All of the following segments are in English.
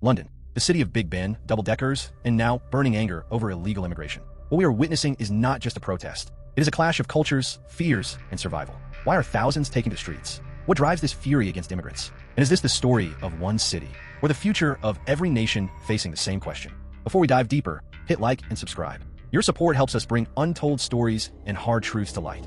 London, the city of Big Ben, double-deckers, and now burning anger over illegal immigration. What we are witnessing is not just a protest. It is a clash of cultures, fears, and survival. Why are thousands taking to the streets? What drives this fury against immigrants? And is this the story of one city, or the future of every nation facing the same question? Before we dive deeper, hit like and subscribe. Your support helps us bring untold stories and hard truths to light.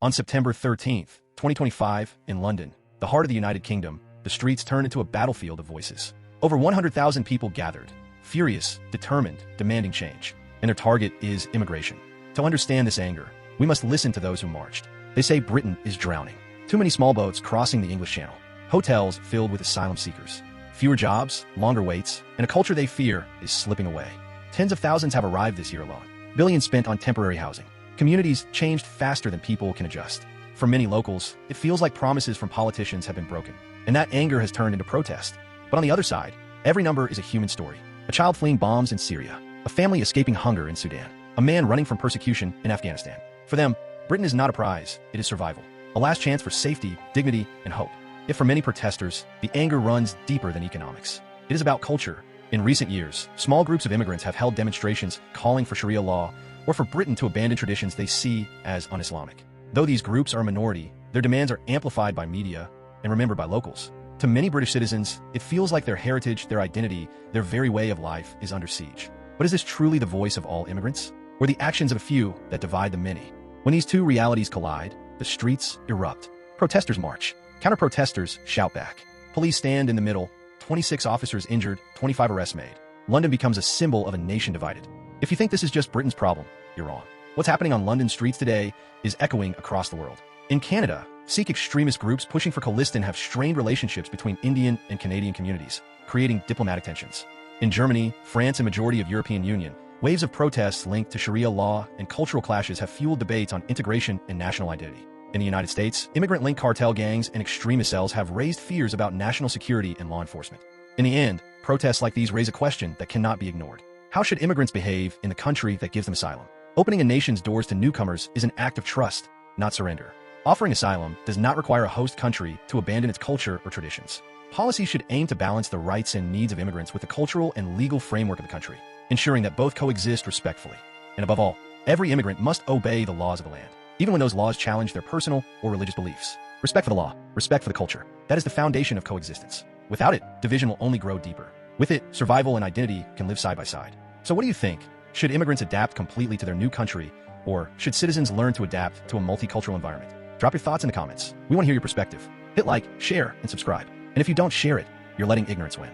On September 13th, 2025, in London, the heart of the United Kingdom, the streets turned into a battlefield of voices. Over 100,000 people gathered, furious, determined, demanding change. And their target is immigration. To understand this anger, we must listen to those who marched. They say Britain is drowning. Too many small boats crossing the English Channel. Hotels filled with asylum seekers. Fewer jobs, longer waits, and a culture they fear is slipping away. Tens of thousands have arrived this year alone. Billions spent on temporary housing. Communities changed faster than people can adjust. For many locals, it feels like promises from politicians have been broken. And that anger has turned into protest. But on the other side, every number is a human story. A child fleeing bombs in Syria. A family escaping hunger in Sudan. A man running from persecution in Afghanistan. For them, Britain is not a prize, it is survival. A last chance for safety, dignity, and hope. Yet for many protesters, the anger runs deeper than economics. It is about culture. In recent years, small groups of immigrants have held demonstrations calling for Sharia law or for Britain to abandon traditions they see as un-Islamic. Though these groups are a minority, their demands are amplified by media and remembered by locals. To many British citizens, it feels like their heritage, their identity, their very way of life is under siege. But is this truly the voice of all immigrants? Or the actions of a few that divide the many? When these two realities collide, the streets erupt. Protesters march. Counter-protesters shout back. Police stand in the middle. 26 officers injured, 25 arrests made. London becomes a symbol of a nation divided. If you think this is just Britain's problem, you're wrong. What's happening on London streets today is echoing across the world. In Canada, Sikh extremist groups pushing for colistin have strained relationships between Indian and Canadian communities, creating diplomatic tensions. In Germany, France, and majority of European Union, waves of protests linked to Sharia law and cultural clashes have fueled debates on integration and national identity. In the United States, immigrant-linked cartel gangs and extremist cells have raised fears about national security and law enforcement. In the end, protests like these raise a question that cannot be ignored. How should immigrants behave in the country that gives them asylum? Opening a nation's doors to newcomers is an act of trust, not surrender. Offering asylum does not require a host country to abandon its culture or traditions. Policy should aim to balance the rights and needs of immigrants with the cultural and legal framework of the country, ensuring that both coexist respectfully. And above all, every immigrant must obey the laws of the land, even when those laws challenge their personal or religious beliefs. Respect for the law, respect for the culture. That is the foundation of coexistence. Without it, division will only grow deeper. With it, survival and identity can live side by side. So what do you think? Should immigrants adapt completely to their new country, or should citizens learn to adapt to a multicultural environment? Drop your thoughts in the comments. We want to hear your perspective. Hit like, share, and subscribe. And if you don't share it, you're letting ignorance win.